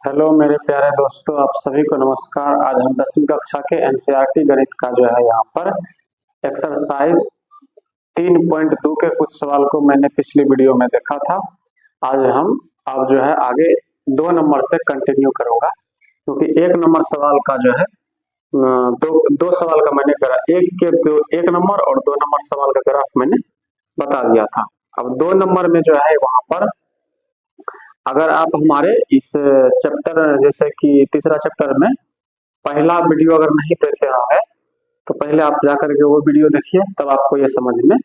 Hello मेरे प्यारे दोस्तों, आप सभी को नमस्कार। आज हम 10वीं कक्षा के एनसीईआरटी गणित का जो है यहाँ पर एक्सरसाइज 3.2 के कुछ सवाल को मैंने पिछली वीडियो में देखा था। आज हम अब जो है आगे 2 नंबर से कंटिन्यू करूंगा, क्योंकि 1 नंबर सवाल का जो है दो सवाल का मैंने करा, एक नंबर और 2 नंबर सवाल का ग्राफ मैंने बता दिया था। अब 2 नंबर में जो है वहां पर अगर आप हमारे इस चैप्टर जैसे कि तीसरा चैप्टर में पहला वीडियो अगर नहीं देखे है तो पहले आप जाकर के वो वीडियो देखिए, तब आपको ये समझ में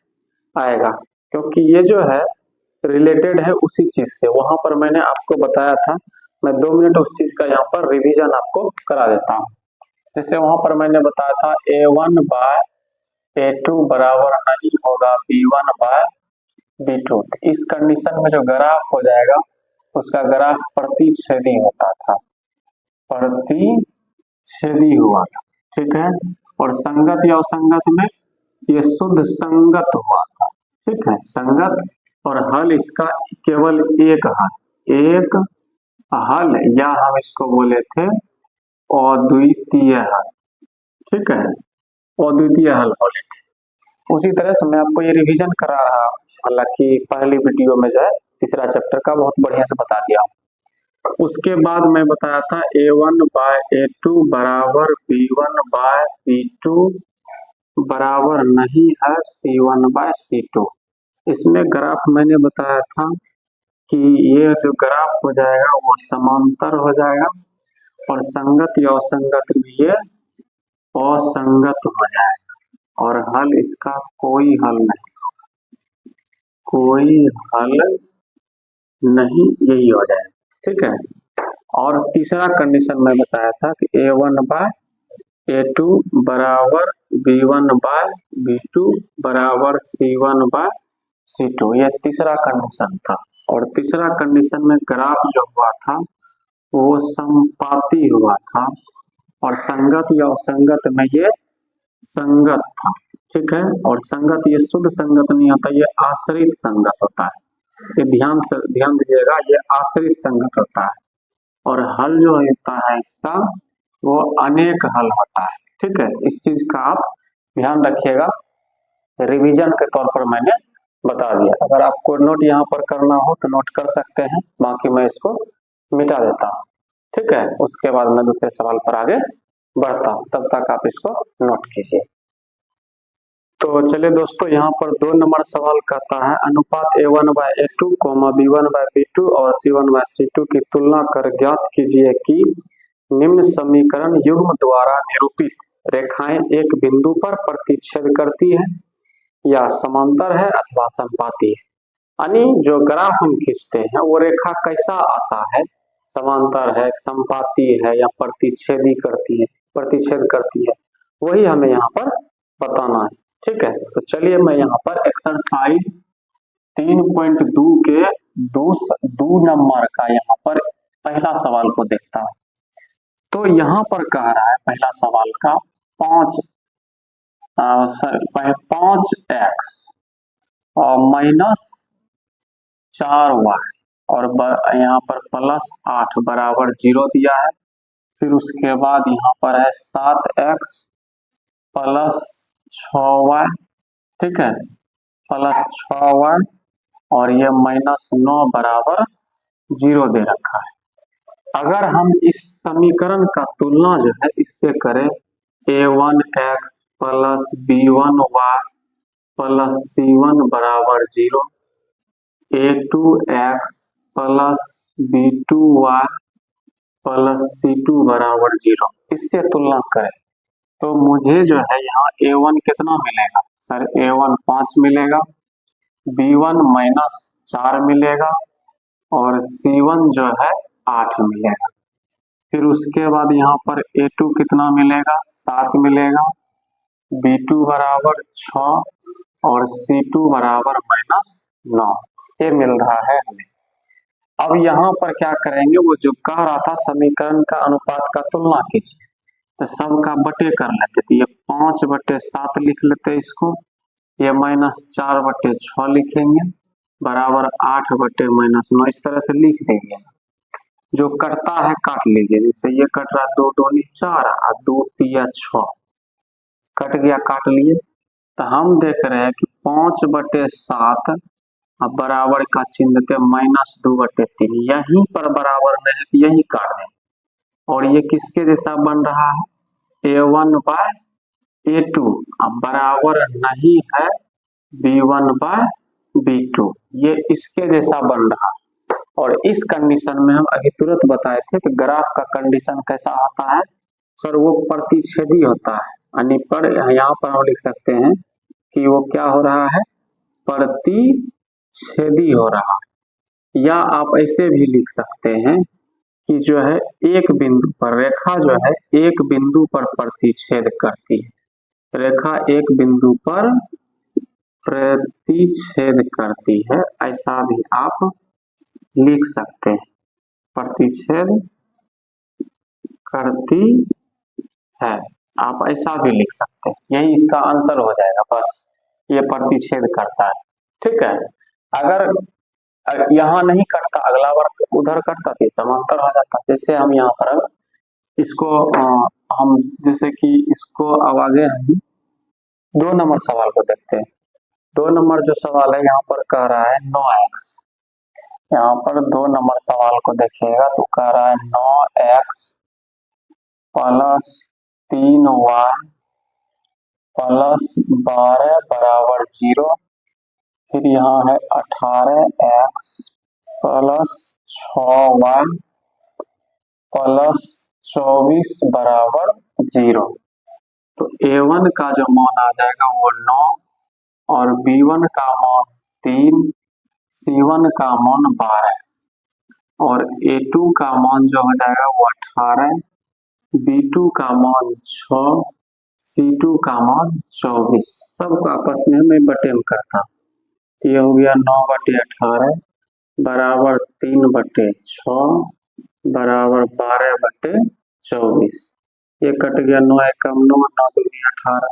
आएगा, क्योंकि ये जो है रिलेटेड है उसी चीज से। वहां पर मैंने आपको बताया था, मैं 2 मिनट उस चीज का यहाँ पर रिवीजन आपको करा देता हूँ। जैसे वहां पर मैंने बताया था A1/A2 बराबर नहीं होगा B1/B2। इस कंडीशन में जो ग्राफ हो जाएगा उसका ग्राफ प्रतिच्छेदी होता था, प्रतिच्छेदी हुआ था, ठीक है। और संगत या असंगत में ये शुद्ध संगत हुआ था, ठीक है, संगत। और हल इसका केवल एक हल या हम इसको बोले थे अद्वितीय हल, ठीक है, अद्वितीय हल बोले थे। उसी तरह से मैं आपको ये रिवीजन करा रहा, हालांकि पहली वीडियो में जो है तीसरा चैप्टर का बहुत बढ़िया से बता दिया। उसके बाद मैं बताया था A1/A2 बराबर B1/B2 बराबर नहीं है C1/C2। इसमें ग्राफ मैंने बताया था कि ये जो ग्राफ हो जाएगा वो समांतर हो जाएगा, और संगत या असंगत में ये असंगत हो जाएगा, और हल इसका कोई हल नहीं, यही हो जाएगा, ठीक है। और तीसरा कंडीशन मैं बताया था कि A1/A2 बराबर B1/B2 बराबर C1/C2, यह तीसरा कंडीशन था। और तीसरा कंडीशन में ग्राफ जो हुआ था वो संपाती हुआ था, और संगत या असंगत में ये संगत था, ठीक है। और संगत ये शुद्ध संगत नहीं होता, ये आश्रित संगत होता है। ये ध्यान दीजिएगा, ये आश्रित संगत होता है। और हल जो होता है इसका वो अनेक हल होता है, ठीक है। इस चीज का आप ध्यान रखिएगा, रिवीजन के तौर पर मैंने बता दिया। अगर आपको नोट यहाँ पर करना हो तो नोट कर सकते हैं, बाकी मैं इसको मिटा देता हूँ, ठीक है। उसके बाद मैं दूसरे सवाल पर आगे बढ़ता हूँ, तब तक आप इसको नोट कीजिए। तो चलिए दोस्तों, यहाँ पर 2 नंबर सवाल कहता है अनुपात A1/A2, B1/B2 और C1/C2 की तुलना कर ज्ञात कीजिए कि निम्न समीकरण युग्म द्वारा निरूपित रेखाएं एक बिंदु पर प्रतिच्छेद करती है या समांतर है अथवा संपाती है। यानी जो ग्राफ हम खींचते हैं वो रेखा कैसा आता है, समांतर है, संपाती है या प्रतिच्छेद करती है, वही हमें यहाँ पर बताना है, ठीक है। तो चलिए मैं यहाँ पर एक्सरसाइज 3.2 के 2 नंबर का यहाँ पर पहला सवाल को देखता हूँ। तो यहाँ पर कह रहा है पहला सवाल का 5x माइनस 4y और यहाँ पर +8 बराबर 0 दिया है। फिर उसके बाद यहाँ पर है 7x + 6y, ठीक है, +6y और ये -9 बराबर 0 दे रखा है। अगर हम इस समीकरण का तुलना जो है इससे करें A1x + B1y + C1 बराबर 0, A2x + B2y + C2 बराबर 0, इससे तुलना करें तो मुझे जो है यहाँ A1 कितना मिलेगा सर, A1 5 मिलेगा, B1 -4 मिलेगा और C1 जो है 8 मिलेगा। फिर उसके बाद यहाँ पर A2 कितना मिलेगा, 7 मिलेगा, B2 बराबर 6 और C2 बराबर -9, ये मिल रहा है हमें। अब यहाँ पर क्या करेंगे, वो जो कह रहा था समीकरण का अनुपात का तुलना कीजिए, तो सबका बटे कर लेते, तो ये 5/7 लिख लेते इसको, ये -4/6 लिखेंगे बराबर 8/-9, इस तरह से लिख देंगे। जो कटता है काट लीजिए, जैसे ये कट रहा, 2 दूनी 4 और 2 तिया 6, कट गया काट लिए। तो हम देख रहे हैं कि 5/7 अब बराबर का चिन्ह देते -2/3, यहीं पर बराबर में है तो यही काट दें। और ये किसके जैसा बन रहा है, A1/A2, अब बराबर नहीं है B1/B2, ये इसके जैसा बन रहा है। और इस कंडीशन में हम अभी तुरंत बताए थे कि ग्राफ का कंडीशन कैसा होता है सर, वो प्रतिच्छेदी होता है। यानी पर यहाँ पर हम लिख सकते हैं कि वो क्या हो रहा है, प्रतिच्छेदी हो रहा है। या आप ऐसे भी लिख सकते हैं कि जो है एक बिंदु पर रेखा जो है एक बिंदु पर प्रतिच्छेद करती है, रेखा एक बिंदु पर प्रतिच्छेद करती है, ऐसा भी आप लिख सकते हैं, प्रतिच्छेद करती है, आप ऐसा भी लिख सकते हैं। यही इसका आंसर हो जाएगा, बस ये प्रतिच्छेद करता है। ठीक है, अगर यहाँ नहीं कटता, अगला बार उधर कटता तो समांतर हो जाता। जैसे हम यहाँ पर इसको हम जैसे कि इसको अब आगे हम 2 नंबर सवाल को देखते हैं। 2 नंबर जो सवाल है यहाँ पर कह रहा है 9x, यहाँ पर 2 नंबर सवाल को देखिएगा तो कह रहा है 9x प्लस 3y प्लस 12 बराबर 0, फिर यहाँ है 18x प्लस 6y प्लस 24 बराबर 0। तो A1 का जो मान आ जाएगा वो 9 और B1 का मान 3, C1 का मान 12 और A2 का मान जो हो जाएगा वो 18, B2 का मान 6, C2 का मान 24। सबको आपस में मैं बटे में करता हूँ, ये हो गया 9/18 बराबर 3/6 बराबर 12/24। ये कट गया, 9 एकम 9, 9 दूनी 18,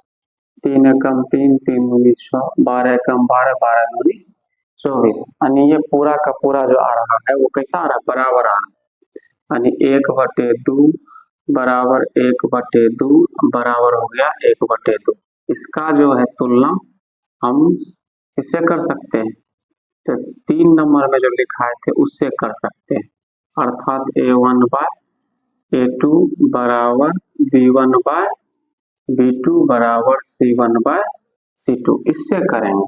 3 एकम 3, 3 दूनी 6, 12 एकम 12, 12 दूनी 24। यानी ये पूरा का पूरा जो आ रहा है वो कैसा आ रहा है, बराबर आ रहा है। यानी 1/2 बराबर 1/2 बराबर हो गया 1/2। इसका जो है तुलना हम इससे कर सकते हैं, तो 3 नंबर में जो लिखाए थे उससे कर सकते हैं, अर्थात A1/A2 बराबर B1/B2 बराबर C1/C2, इससे करेंगे।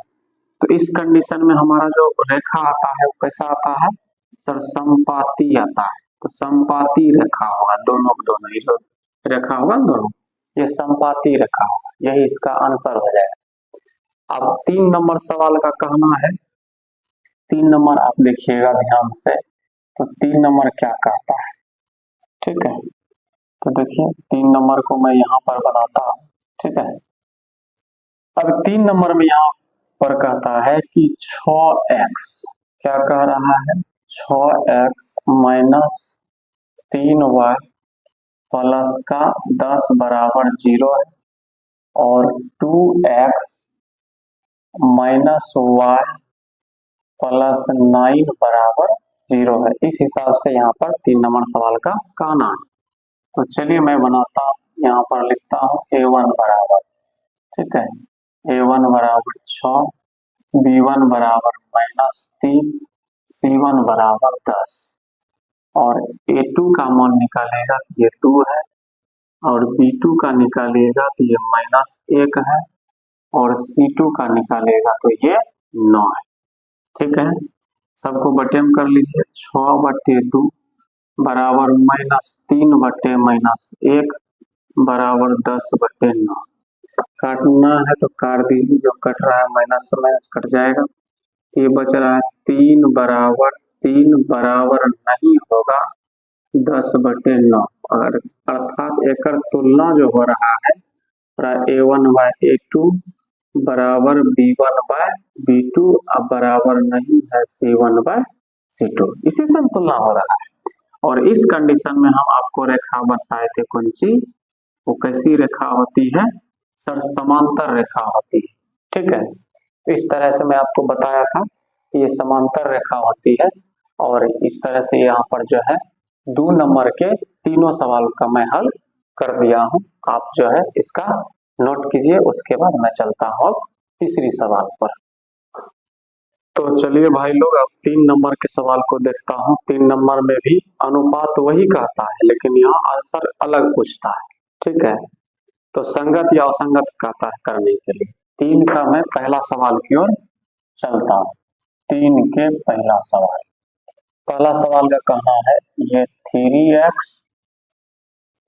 तो इस कंडीशन में हमारा जो रेखा आता है वो कैसा आता है सर, समपाती आता है। तो समपाती रेखा होगा, दोनों को दोनों ही जो रेखा होगा दोनों, ये समपाती रेखा होगा, यही इसका आंसर हो जाएगा। अब 3 नंबर सवाल का कहना है, 3 नंबर आप देखिएगा ध्यान से, तो 3 नंबर क्या कहता है, ठीक है। तो देखिए 3 नंबर को मैं यहाँ पर बनाता हूँ, ठीक है। अब 3 नंबर में यहाँ पर कहता है कि 6x, क्या कह रहा है, 6x माइनस 3y प्लस का 10 बराबर 0 है, और 2x माइनस y प्लस 9 बराबर 0 है। इस हिसाब से यहाँ पर 3 नंबर सवाल का कहना है। तो चलिए मैं बनाता हूँ, यहाँ पर लिखता हूँ A1 बराबर, ठीक है, A1 बराबर 6, B1 बराबर -3, C1 बराबर 10, और A2 का मान निकालेगा तो ये 2 है, और B2 का निकालेगा तो ये -1 है, और C2 का निकालेगा तो ये 9 है। ठीक है, सबको बटे में कर लीजिए, 6/2 बराबर -3/-1 बराबर 10/9। काटना है तो काट दीजिए, जो कट रहा है माइनस में कट जाएगा। ये बच रहा है 3 बराबर नहीं होगा 10/9, अगर अर्थात एक तुलना जो हो रहा है A1/A2 बराबर B1/B2 अब बराबर नहीं है C1/C2, इसी से तुलना हो रहा है। और इस कंडीशन में हम आपको रेखा बताए थे कौन सी, वो कैसी रेखा होती है सर, समांतर रेखा होती है। ठीक है, इस तरह से मैं आपको बताया था कि ये समांतर रेखा होती है, और इस तरह से यहाँ पर जो है 2 नंबर के तीनों सवाल का मैं हल कर दिया हूं। आप जो है इसका नोट कीजिए, उसके बाद मैं चलता हूं तीसरी सवाल पर। तो चलिए भाई लोग, अब 3 नंबर के सवाल को देखता हूं। 3 नंबर में भी अनुपात वही कहता है, लेकिन यहाँ आंसर अलग पूछता है। ठीक है, तो संगत या असंगत कहता है करने के लिए। 3 का मैं पहला सवाल की ओर चलता हूँ। 3 के पहला सवाल का कहना है ये 3x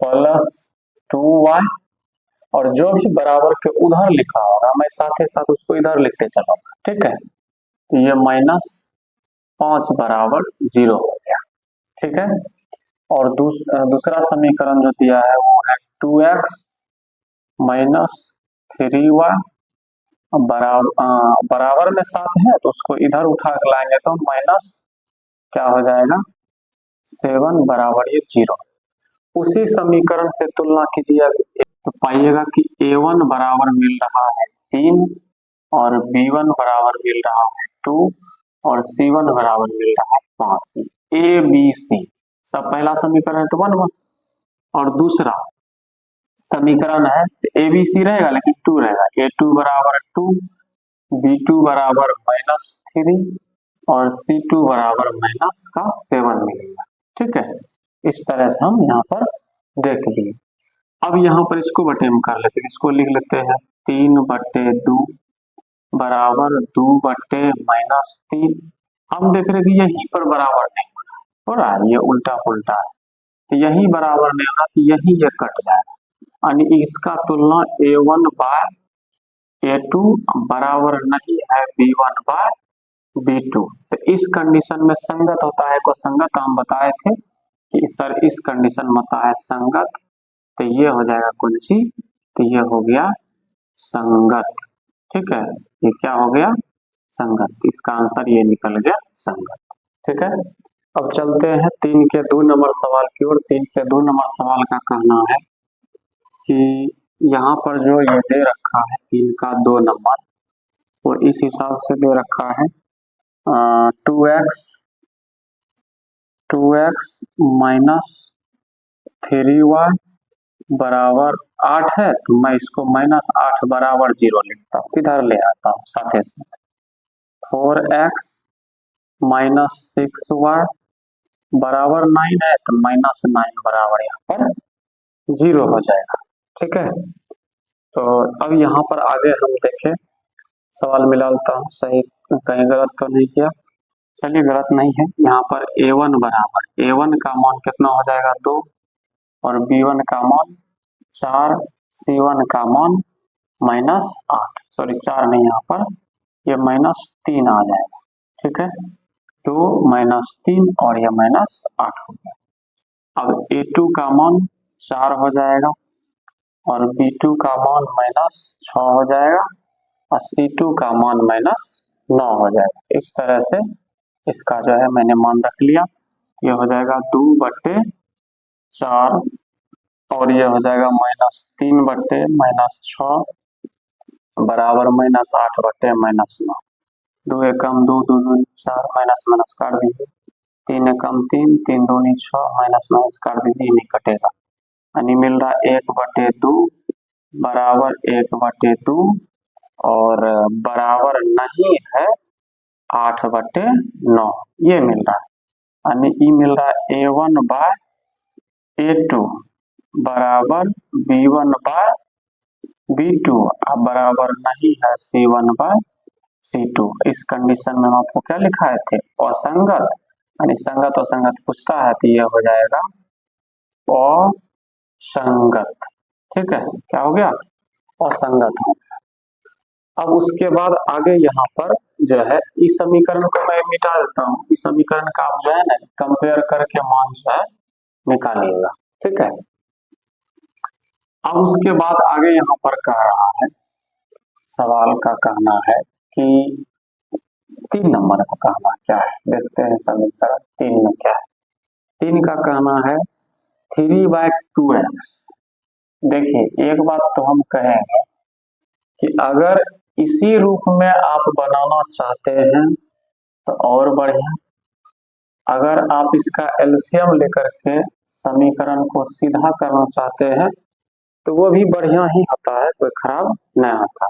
प्लस 2y, और जो भी बराबर के उधर लिखा होगा मैं साथ ही साथ उसको इधर लिखते चलूंगा। ठीक है, तो ये -5 बराबर 0 हो गया। ठीक है, और दूसरा समीकरण जो दिया है वो है 2x माइनस 3y, बराबर में 7 है तो उसको इधर उठा कर लाएंगे तो माइनस क्या हो जाएगा 7 बराबर ये 0। उसी समीकरण से तुलना कीजिए तो पाइएगा कि A1 बराबर मिल रहा है 3, और B1 बराबर मिल रहा है 2, और C1 बराबर मिल रहा है 5। A B C सब पहला समीकरण है तो 1 1, और दूसरा समीकरण है A B C रहेगा लेकिन 2 रहेगा। A2 बराबर 2, B2 बराबर -3, और C2 बराबर -7 मिलेगा। ठीक है, इस तरह से हम यहाँ पर देख लिए। अब यहाँ पर इसको बटे में कर लेते हैं, इसको लिख लेते हैं 3/2 बराबर 2/-3। हम देख रहे हैं कि यहीं पर बराबर नहीं हो रहा है, ये उल्टा पुल्टा है, तो यही बराबर नहीं होगा तो यही ये कट जाएगा, यानी इसका तुलना A1 बाय A2 बराबर नहीं है B1 बाय B2। तो इस कंडीशन में संगत होता है को संगत हम बताए थे कि सर इस कंडीशन में होता है संगत, तो ये हो जाएगा कौन सी, तो ये हो गया संगत। ठीक है, ये क्या हो गया संगत, इसका आंसर ये निकल गया संगत। ठीक है, अब चलते हैं 3 के 2 नंबर सवाल की ओर। 3 के 2 नंबर सवाल का कहना है कि यहाँ पर जो ये दे रखा है 3 का 2 नंबर, वो इस हिसाब से दे रखा है 2x माइनस 3y बराबर 8 है, तो मैं इसको -8 बराबर 0 लिखता हूँ, इधर ले आता हूँ साथ ही साथ। 4x माइनस 6y बराबर 9 है, तो -9 बराबर यहाँ पर 0 हो जाएगा। ठीक है, तो अब यहाँ पर आगे हम देखें, सवाल मिला लेता हूँ सही, कहीं गलत तो नहीं किया। चलिए गलत नहीं है। यहाँ पर A1 बराबर, A1 का मान कितना हो जाएगा 2, और B1 का मान 4, C1 का मान -8, सॉरी 4 नहीं, यहाँ पर ये -3 आ जाएगा। ठीक है, 2 -3 और ये -8 हो गया। अब A2 का मान 4 हो जाएगा, और B2 का मान -6 हो जाएगा, और C2 का मान -9 हो जाएगा। इस तरह से इसका जो है मैंने मान रख लिया। ये हो जाएगा 2/4, और ये हो जाएगा -3/-6 बराबर -8/-9। 2 एकम 2, 2 दूनी 4, माइनस माइनस काट दीजिए, 3 एकम 3, 3 दूनी 6, माइनस माइनस काट दीजिए, नहीं कटेगा, यानी मिल रहा 1/2 बराबर 1/2, और बराबर नहीं है 8/9, ये मिल रहा है। यानी ये मिल रहा है A1 बाय A2 बराबर B1 बाय B2, अब बराबर नहीं है C1 बाय C2। इस कंडीशन में हम आपको क्या लिखाए थे असंगत, यानी संगत असंगत पूछता है तो ये हो जाएगा असंगत। ठीक है, क्या हो गया असंगत हो। अब उसके बाद आगे यहाँ पर जो है इस समीकरण को मैं मिटा देता हूँ। इस समीकरण का आप जो है ना कंपेयर करके मान जो है निकालिएगा। ठीक है, अब उसके बाद आगे यहाँ पर कह रहा है, सवाल का कहना है कि 3 नंबर का कहना क्या है, देखते हैं समीकरण 3 में क्या है। 3 का कहना है 3/2x। देखिए एक बात तो हम कहेंगे कि अगर इसी रूप में आप बनाना चाहते हैं तो और बढ़िया, अगर आप इसका एलसीएम लेकर के समीकरण को सीधा करना चाहते हैं तो वो भी बढ़िया ही होता है, कोई खराब नहीं होता।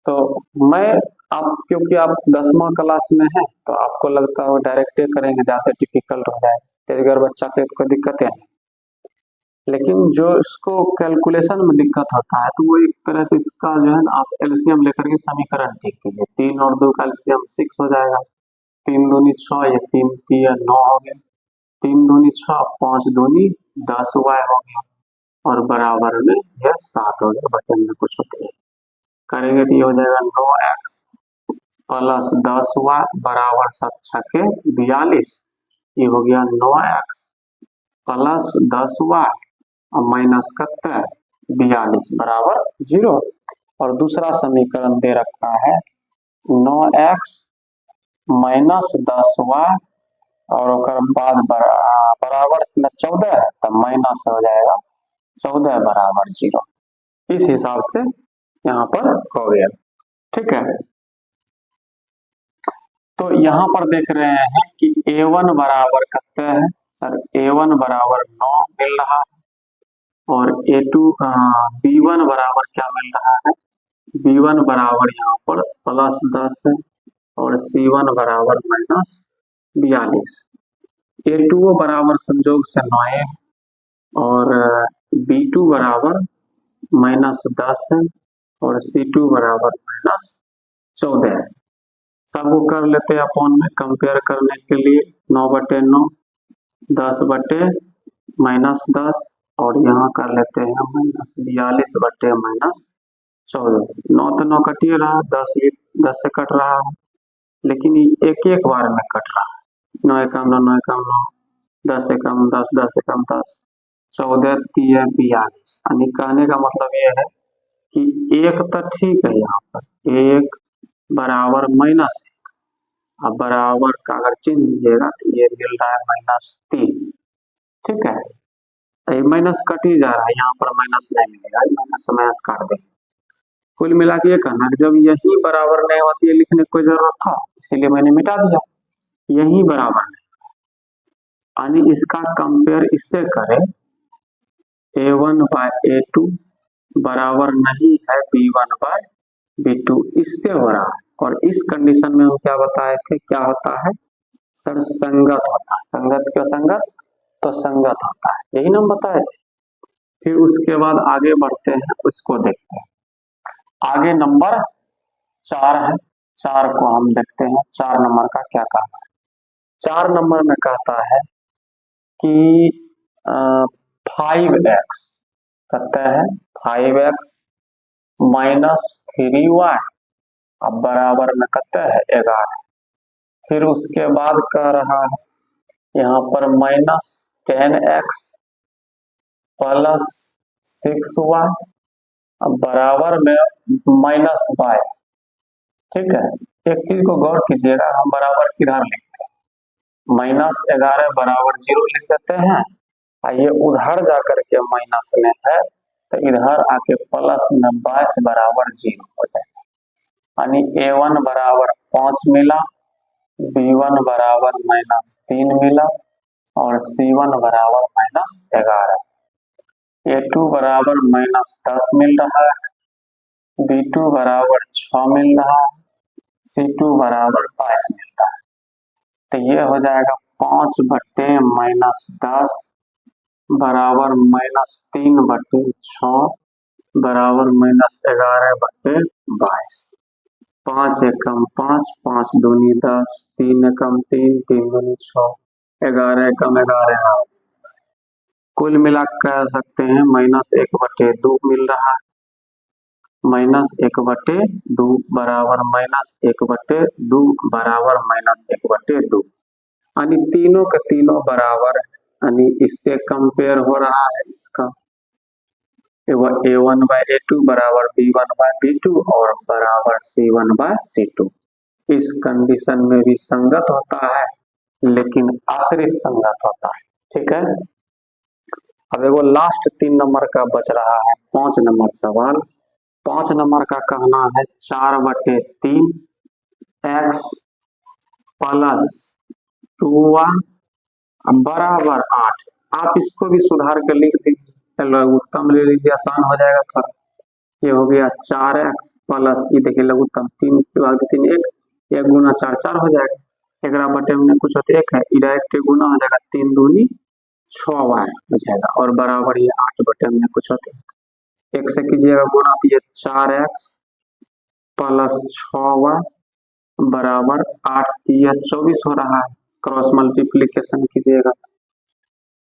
तो मैं आप क्योंकि आप 10वां क्लास में हैं तो आपको लगता है वो डायरेक्ट करेंगे ज्यादा डिफिकल्ट हो जाए, तेजगर बच्चा के कोई दिक्कत है, लेकिन जो इसको कैलकुलेशन में दिक्कत होता है तो वो एक तरह से इसका जो है ना आप एलसीएम लेकर के समीकरण ठीक कीजिए। 3 और 2 का एलसीएम 6 हो जाएगा। 3 दूनी 6, ये 3 3 9 हो गया। 3 दूनी 6, 5 दूनी 10 वाई हो गया और बराबर में यह 7 हो गया। बटन में कुछ होते हैं करेंगे तो ये हो जाएगा 9x प्लस 10y बराबर 7 छके 42। ये हो गया 9x प्लस 10y और माइनस 42 बराबर 0। और दूसरा समीकरण दे रखा है 9x माइनस 10y और बाद बराबर में 14 है तो माइनस हो जाएगा 14 बराबर 0। इस हिसाब से यहाँ पर हो गया। ठीक है, तो यहाँ पर देख रहे हैं कि a1 बराबर कितने है सर, a1 बराबर 9 मिल रहा है और a2 b1 बराबर क्या मिल रहा है, b1 बराबर यहाँ पर प्लस 10 है और c1 बराबर माइनस 42। a2 बराबर संयोग से 9 है और b2 बराबर माइनस 10 है और c2 बराबर माइनस 14 है। सबको कर लेते हैं अपॉन में कंपेयर करने के लिए 9/9 10 माइनस 10 और यहाँ कर लेते हैं माइनस 42 माइनस 14। 9 तो 9 कटिए रहा, 10 से कट रहा है लेकिन एक एक बार में कट रहा है। 9 एकम 9 9 एकम 9 10 एकम 10 10 एकम 10 14 3 42। यानी कहने का मतलब ये है कि एक तो ठीक है, यहाँ पर एक बराबर माइनस अब बराबर का अगर चिन्ह लीजिएगा तो ये मिल रहा है -3। ठीक है, ये माइनस कट ही जा रहा है, यहाँ पर माइनस नहीं मिलेगा, माइनस से माइनस काट देंगे। कुल मिला के ये कहना कि जब यही बराबर नहीं होती है लिखने की कोई जरूरत था, इसलिए मैंने मिटा दिया। यही बराबर नहीं, यानी इसका कंपेयर इससे करें a1 बाय a2 बराबर नहीं है b1 बाय b2, इससे हो रहा है। और इस कंडीशन में हम क्या बताए थे, क्या होता है सर, संगत होता है। संगत क्यों संगत, तो संगत होता है, यही ना हम बताए थे। फिर उसके बाद आगे बढ़ते हैं, उसको देखते हैं। आगे नंबर 4 है, 4 को हम देखते हैं। 4 नंबर का क्या कहना है। 4 नंबर में कहता है कि 5x कहता है 5x माइनस 3y अब बराबर में कहता है 11। फिर उसके बाद कह रहा है यहाँ पर माइनस 10x प्लस 6y अब बराबर में माइनस 22। ठीक है, एक चीज को गौर कीजिएगा, हम बराबर किधर लिखते हैं, -11 बराबर 0 लिख देते हैं और ये उधर जाकर के माइनस में है तो इधर आके प्लस में 22 बराबर 0 हो जाएगा। यानी a1 बराबर 5 मिला, b1 बराबर -3 मिला और c1 बराबर -11। a2 बराबर -10 मिल रहा है, b2 बराबर 6 मिल रहा है, c2 बराबर 22 मिलता है। तो ये हो जाएगा 5/-10 बराबर -3/6 बराबर -11/22। 5 एकम 5 5 दूनी 10 3 एकम 3 3 दूनी 6 11 एकम 11। कुल मिला कह सकते हैं -1/2 मिल रहा है, -1/2 बराबर -1/2 बराबर -1/2। यानी तीनों के तीनों बराबर, यानी इससे कंपेयर हो रहा है इसका a1 बाय a2 बराबर b1 बाय b2 और बराबर c1 बाय c2। इस कंडीशन में भी संगत होता है लेकिन आश्रित संगत होता है। ठीक है, अब एगो लास्ट 3 नंबर का बच रहा है, 5 नंबर सवाल। 5 नंबर का कहना है 4/3 x प्लस 2y बराबर 8। आप इसको भी सुधार कर लिख दीजिए, लघुत्तम ले लीजिए, आसान हो जाएगा थोड़ा। ये हो गया 4x प्लस, ये देखिए लघुत्तम 3 के बाद 3 1, 1 गुना 4 4 हो जाएगा। 11 बटे में कुछ होते 1 है, डायरेक्ट गुना हो जाएगा, 3 दूनी 6y हो जाएगा, और बराबर ये 8 बटे में कुछ होते 1 से कीजिएगा गुना, तो ये 4x प्लस 6y बराबर 8, यह 24 हो रहा है। क्रॉस मल्टीप्लीकेशन कीजिएगा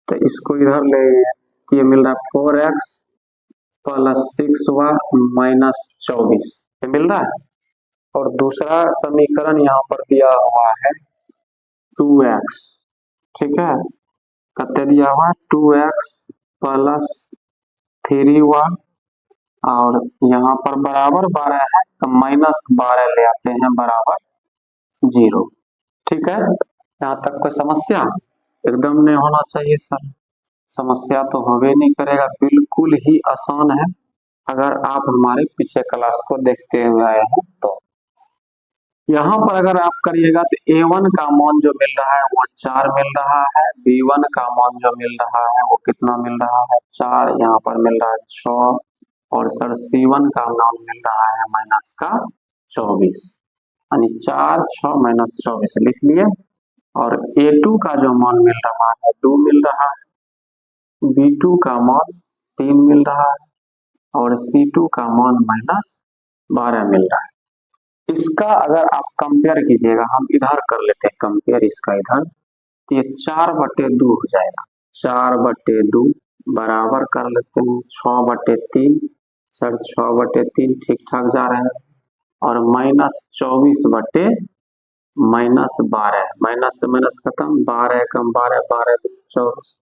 तो इसको इधर ले, ये मिल रहा है 4x प्लस 6y माइनस 24, ये मिल रहा है। और दूसरा समीकरण यहाँ पर दिया हुआ है 2x, ठीक है, कितने दिया हुआ है 2x प्लस 3y, और यहाँ पर बराबर 12 है तो माइनस 12 ले आते हैं बराबर 0। ठीक है, यहाँ तक कोई समस्या? एकदम नहीं होना चाहिए सर, समस्या तो होवे नहीं करेगा, बिल्कुल ही आसान है अगर आप हमारे पीछे क्लास को देखते हुए आए हैं तो। यहाँ पर अगर आप करिएगा तो a1 का मान जो मिल रहा है वो 4 मिल रहा है, b1 का मान जो मिल रहा है वो कितना मिल रहा है 4, यहाँ पर मिल रहा है 6, और सर c1 का मान मिल रहा है माइनस का 24, यानी 4 6 माइनस 24 लिख लिए। और a2 का जो मान मिल रहा है 2 मिल रहा है, b2 का मान 3 मिल रहा है, और c2 का मान माइनस 12 मिल रहा है। इसका अगर आप कंपेयर कीजिएगा, हम इधर कर लेते हैं कंपेयर इसका इधर, तो ये 4/2 हो जाएगा, 4/2 बराबर कर लेते हैं 6/3, सर 6/3 ठीक ठाक जा रहा है, और माइनस 24 बटे माइनस 12, माइनस से माइनस खत्म, 12 कम 12, 12 24,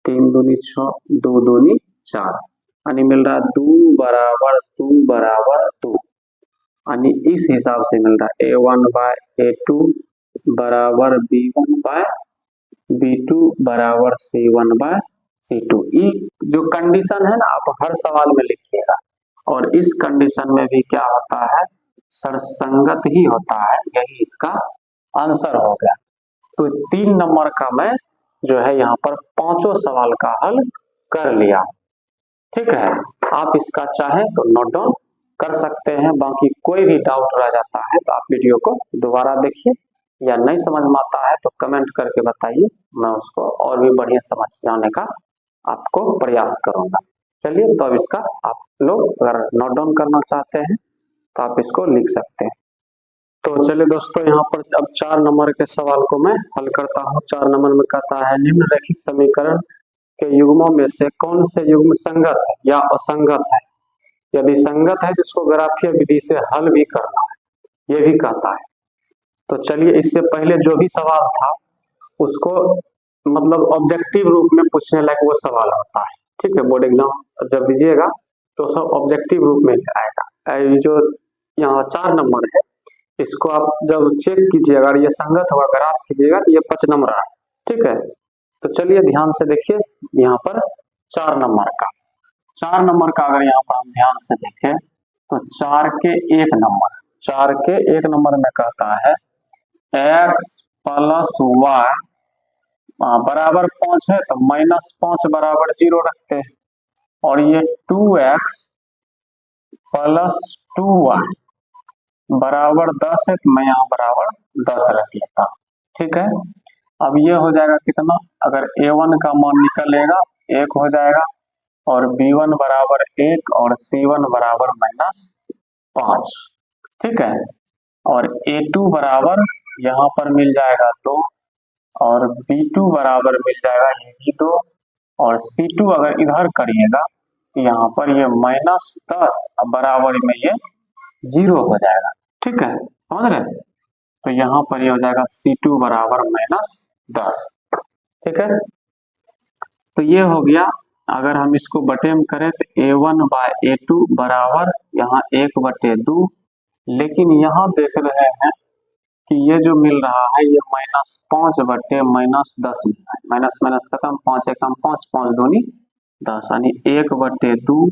3 दूनी 6, 2 दूनी 4, यानी मिल रहा है 2 बराबर 2, यानी इस हिसाब से मिल रहा है a1/a2 बराबर b1/b2 बराबर c1/c2। ये जो कंडीशन है ना आप हर सवाल में लिखिएगा, और इस कंडीशन में भी क्या होता है सरसंगत ही होता है, यही इसका आंसर हो गया। तो 3 नंबर का मैं जो है यहाँ पर पांचों सवाल का हल कर लिया, ठीक है। आप इसका चाहे तो नोट डाउन कर सकते हैं, बाकी कोई भी डाउट रह जाता है तो आप वीडियो को दोबारा देखिए, या नहीं समझ में आता है तो कमेंट करके बताइए, मैं उसको और भी बढ़िया समझ जाने का आपको प्रयास करूंगा। चलिए, तो अब इसका आप लोग अगर नोट डाउन करना चाहते हैं तो आप इसको लिख सकते हैं। तो चलिए दोस्तों, यहाँ पर अब 4 नंबर के सवाल को मैं हल करता हूँ। 4 नंबर में कहता है निम्नलिखित समीकरण के युग्मों में से कौन से युग्म संगत है या असंगत है, यदि संगत है तो इसको ग्राफीय विधि से हल भी करना है, ये भी कहता है। तो चलिए, इससे पहले जो भी सवाल था उसको मतलब ऑब्जेक्टिव रूप में पूछने लायक वो सवाल होता है, ठीक है। बोर्ड एग्जाम जब दीजिएगा तो सब ऑब्जेक्टिव रूप में आएगा। ये जो यहाँ 4 नंबर है इसको आप जब चेक कीजिएगा, अगर ये संगत होगा ग्राफ कीजिएगा तो ये 5 नंबर है, ठीक है। तो चलिए ध्यान से देखिए, यहाँ पर 4 नंबर का अगर यहाँ पर हम ध्यान से देखें तो 4 के 1 नंबर में कहता है x प्लस वाई बराबर 5 है तो माइनस 5 बराबर 0 रखते हैं, और ये 2x प्लस 2y बराबर 10 है तो मैं यहाँ बराबर 10 रख लेता हूँ, ठीक है। अब ये हो जाएगा कितना, अगर a1 का मान निकलेगा 1 हो जाएगा, और b1 बराबर 1 और c1 बराबर -5, ठीक है। और a2 बराबर यहाँ पर मिल जाएगा 2, और b2 बराबर मिल जाएगा ये भी 2, और c2 अगर इधर करिएगा तो यहाँ पर ये -10 बराबर में ये 0 हो जाएगा, ठीक है, समझ रहे। तो यहाँ पर ये हो जाएगा c2 बराबर -10, ठीक है। तो ये हो गया। अगर हम इसको बटे में करें तो a1/a2 बराबर यहाँ 1/2, लेकिन यहाँ देख रहे हैं कि ये जो मिल रहा है ये -5 बटे -10 मिल रहा है, माइनस माइनस खत्म, 5 एकम 5, 5 दूनी 10, यानी 1/2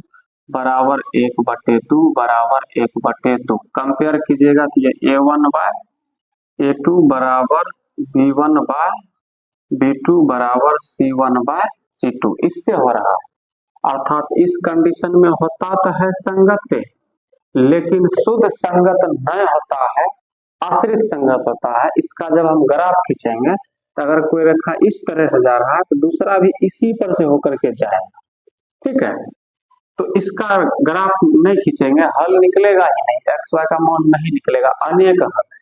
बराबर 1/2 बराबर 1/2। कंपेयर कीजिएगा तो ये a1/a2 बराबर b1/b2 B2 बराबर C1/C2 इससे हो रहा है। अर्थात इस कंडीशन में होता तो है संगत, लेकिन शुद्ध संगत नहीं होता है, आश्रित संगत होता है। इसका जब हम ग्राफ खींचेंगे तो अगर कोई रेखा इस तरह से जा रहा है तो दूसरा भी इसी पर से होकर के जाएगा, ठीक है। तो इसका ग्राफ नहीं खींचेंगे, हल निकलेगा ही नहीं, एक्स वाई का मान नहीं निकलेगा, अनेक हल है।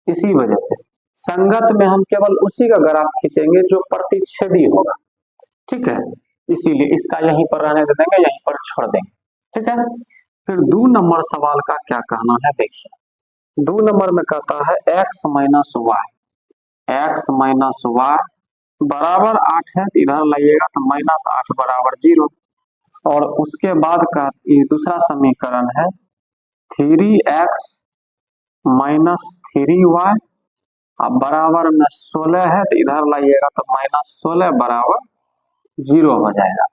इसी वजह से संगत में हम केवल उसी का ग्राफ खींचेंगे जो प्रतिच्छेदी होगा, ठीक है। इसीलिए इसका यहीं पर रहने दे देंगे, यहीं पर छोड़ देंगे, ठीक है। फिर 2 नंबर सवाल का क्या कहना है देखिए। 2 नंबर में कहता है x माइनस वाई बराबर 8 है, तो इधर लाइएगा तो -8 बराबर 0। और उसके बाद का ये दूसरा समीकरण है 3x माइनस 3y अब बराबर में 16 है, तो इधर लाइएगा तो -16 बराबर 0 हो जाएगा,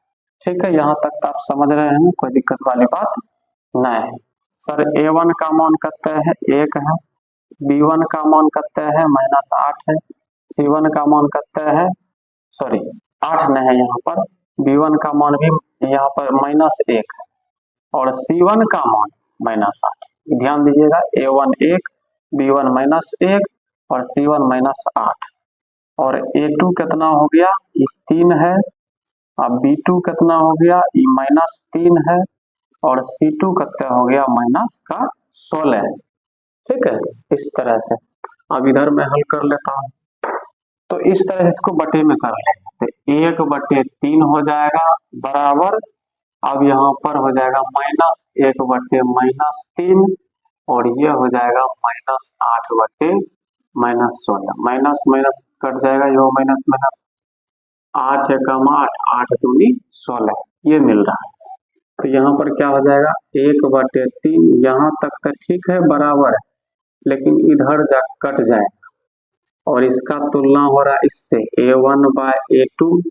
ठीक है। यहाँ तक तो आप समझ रहे हैं, कोई दिक्कत वाली बात नहीं है। सर A1 का मान कितना है, 1 है। B1 का मान कितना है, -8 है। C1 का मान कितना है, सॉरी 8 नहीं है यहाँ पर, B1 का मान भी यहाँ पर -1 है और C1 का मान -8। ध्यान दीजिएगा, A1 1, B1 -1 और C1 -8। और A2 कितना हो गया, ये 3 है। अब B2 कितना हो गया, ये -3 है और C2 कितना हो गया, -16 है, ठीक है। इस तरह से अब इधर मैं हल कर लेता हूँ, तो इस तरह से इसको बटे में कर लेंगे तो 1/3 हो जाएगा बराबर, अब यहाँ पर हो जाएगा -1/-3 और ये हो जाएगा -8/-16, माइनस माइनस कट जाएगा, ये माइनस माइनस 8 एकम 8, 8 दूनी 16, ये मिल रहा है। तो यहाँ पर क्या हो जाएगा, 1/3, यहाँ तक तो ठीक है बराबर है, लेकिन इधर जा कट जाएगा और इसका तुलना हो रहा है इससे, A1/A2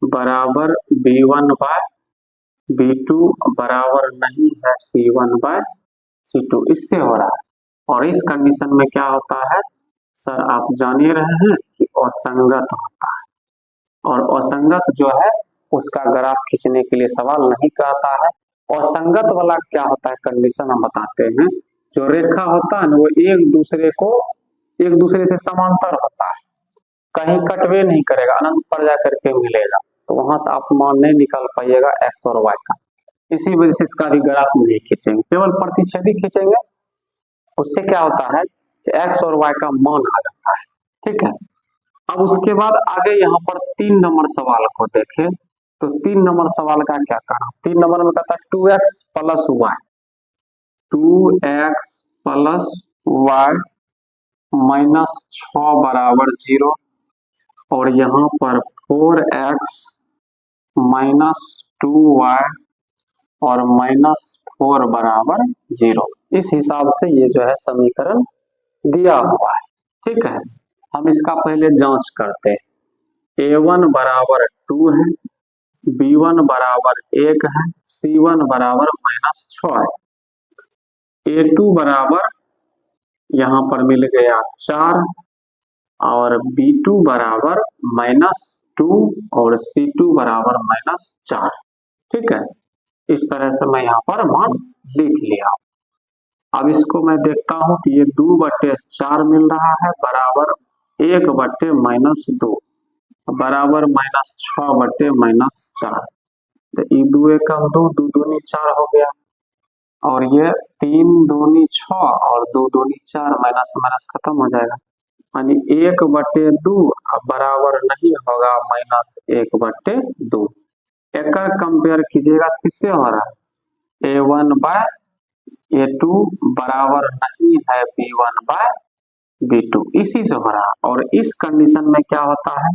बराबर B1/B2 बराबर नहीं है C1/C2, इससे हो रहा है। और इस कंडीशन में क्या होता है सर, आप जान ही रहे हैं कि असंगत होता है, और असंगत जो है उसका ग्राफ खींचने के लिए सवाल नहीं कहता है। असंगत वाला क्या होता है कंडीशन हम बताते हैं, जो रेखा होता है ना वो एक दूसरे से समांतर होता है, कहीं कटवे नहीं करेगा, अनंत पर जा करके मिलेगा, तो वहां से आप मान नहीं निकाल पाइएगा एक्स और वाई का। इसी वजह से इसका भी ग्राफ नहीं खींचेंगे, केवल प्रतिच्छेदी खींचेंगे। उससे क्या होता है कि एक्स और वाई का मान आ जाता है, ठीक है। अब उसके बाद आगे यहाँ पर 3 नंबर सवाल को देखें, तो 3 नंबर सवाल का क्या करना, 3 नंबर में कहता है 2x plus Y, 2x plus Y -6 बराबर 0 और यहाँ पर 4x माइनस 2y और -4 बराबर 0। इस हिसाब से ये जो है समीकरण दिया हुआ है, ठीक है। हम इसका पहले जांच करते हैं। A1 बराबर 2 है, B1 बराबर 1 है, C1 बराबर -6 है। A2 बराबर यहाँ पर मिल गया 4 और B2 बराबर -2 और C2 बराबर -4, ठीक है। इस तरह से मैं यहाँ पर मान लिख लिया। अब इसको मैं देखता हूँ कि ये 2/4 मिल रहा है बराबर 1/-2 बराबर -6/-4, तो ये 2 एकम 2, 2 दूनी 4 हो गया और ये 3 दूनी 6 और 2 दूनी 4, माइनस माइनस खत्म हो जाएगा, यानी 1/2 बराबर नहीं होगा -1/2। एक कंपेयर कीजिएगा किससे हो रहा है, A1/A2 बराबर नहीं है B1/B2, इसी से हो रहा है। और इस कंडीशन में क्या होता है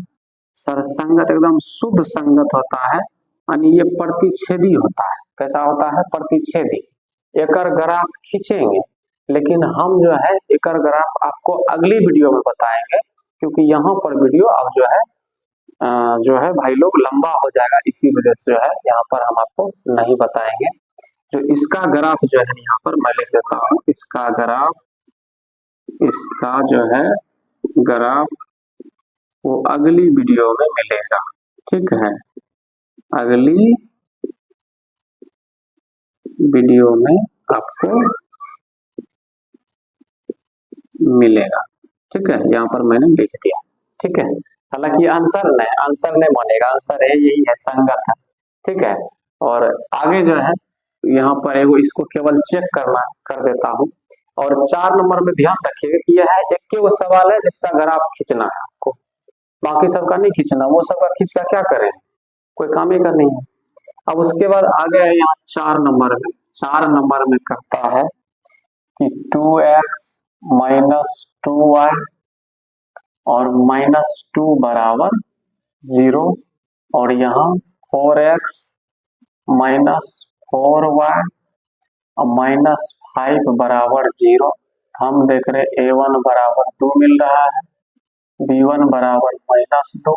सर, संगत एकदम शुद्ध संगत होता है, यानी ये प्रतिच्छेदी होता है। कैसा होता है, प्रतिच्छेदी। एकर ग्राफ खींचेंगे, लेकिन हम जो है एकर ग्राफ आपको अगली वीडियो में बताएंगे, क्योंकि यहाँ पर वीडियो अब जो है भाई लोग लंबा हो जाएगा, इसी वजह से जो है यहाँ पर हम आपको नहीं बताएंगे। जो इसका ग्राफ जो है यहाँ पर मैं लिख देता हूँ, इसका जो है ग्राफ वो अगली वीडियो में मिलेगा। ठीक है, अगली वीडियो में आपको मिलेगा। ठीक है, यहाँ पर मैंने लिख दिया। ठीक है, हालांकि आंसर नहीं मानेगा, आंसर है यही है, संगत है। ठीक है, और आगे जो है यहाँ पर एगो इसको केवल चेक करना कर देता हूँ। और 4 नंबर में ध्यान रखिएगा कि यह है एक वो सवाल है जिसका ग्राफ खींचना है आपको, बाकी सबका नहीं खींचना। वो सबका खींच का क्या करें, कोई काम ही का नहीं है। अब उसके बाद आगे है यहाँ 4 नंबर में करता है कि 2x माइनस 2y और -2 बराबर 0, और यहाँ 4x माइनस 4y और -5 बराबर 0। हम देख रहे a1 बराबर 2 मिल रहा है, b1 बराबर -2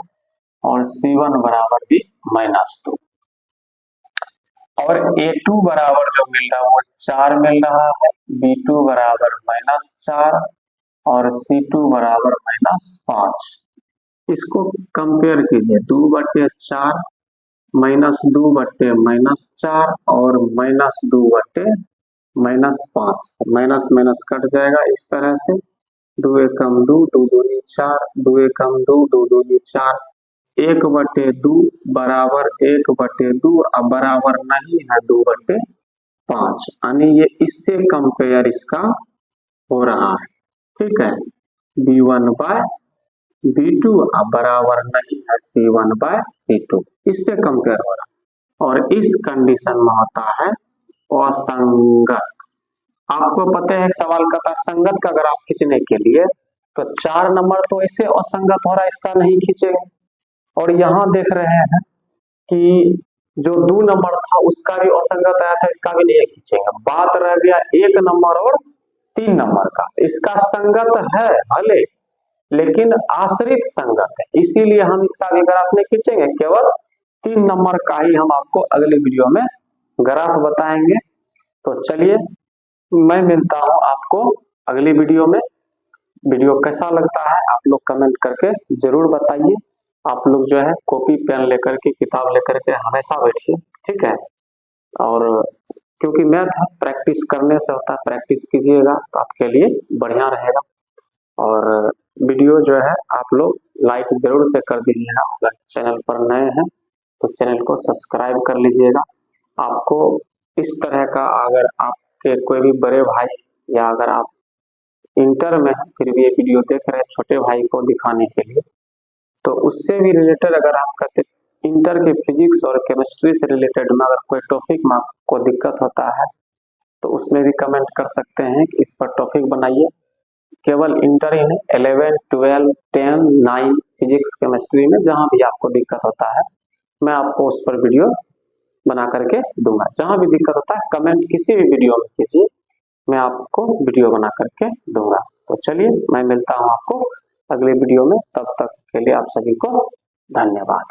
और c1 बराबर भी -2, और a2 बराबर जो मिल रहा है वो 4 मिल रहा है, b2 बराबर -4 और c2 बराबर -5। इसको कंपेयर कीजिए, 2/4 -2 बट्टे -4 और -2 बट्टे -5, माइनस माइनस कट जाएगा इस तरह से। 2 एकम 2, 2 दूनी 4, 2 एकम 2, 2 दूनी 4, 1/2 बराबर 1/2 अब बराबर नहीं है 2/5, यानी ये इससे कंपेयर इसका हो रहा है। ठीक है, b1/b2 अब बराबर नहीं है c1/c2, इससे कंपेयर हो रहा है, और इस कंडीशन में होता है असंगत। आपको पता है सवाल का था संगत का ग्राफ खींचने के लिए, तो 4 नंबर तो इससे असंगत हो रहा है, इसका नहीं खींचेगा। और यहाँ देख रहे हैं कि जो 2 नंबर था उसका भी असंगत आया था, इसका भी नहीं खींचेगा। बात रह गया 1 नंबर और 3 नंबर का, इसका संगत है भले लेकिन आश्रित संगत है, इसीलिए हम इसका भी ग्राफ नहीं खींचेंगे, केवल 3 नंबर का ही हम आपको अगली वीडियो में ग्राफ बताएंगे। तो चलिए मैं मिलता हूं आपको अगली वीडियो में। वीडियो कैसा लगता है आप लोग कमेंट करके जरूर बताइए। आप लोग जो है कॉपी पेन लेकर के किताब लेकर के हमेशा बैठिए। ठीक है, और क्योंकि मैथ प्रैक्टिस करने से होता है, प्रैक्टिस कीजिएगा तो आपके लिए बढ़िया रहेगा। और वीडियो जो है आप लोग लाइक जरूर से कर दीजिएगा, अगर चैनल पर नए हैं तो चैनल को सब्सक्राइब कर लीजिएगा। आपको इस तरह का अगर आपके कोई भी बड़े भाई या अगर आप इंटर में फिर भी ये वीडियो देख रहे हैं छोटे भाई को दिखाने के लिए, तो उससे भी रिलेटेड अगर आप कहते इंटर के फिजिक्स और केमिस्ट्री से रिलेटेड में अगर कोई टॉपिक में आपको दिक्कत होता है तो उसमें भी कमेंट कर सकते हैं कि इस पर टॉपिक बनाइए। केवल इंटर ही नहीं, 11, 12, 10, 9 फिजिक्स केमिस्ट्री में जहां भी आपको दिक्कत होता है मैं आपको उस पर वीडियो बना करके दूंगा। जहां भी दिक्कत होता है कमेंट किसी भी वीडियो में कीजिए, मैं आपको वीडियो बना करके दूंगा। तो चलिए मैं मिलता हूं आपको अगले वीडियो में, तब तक के लिए आप सभी को धन्यवाद।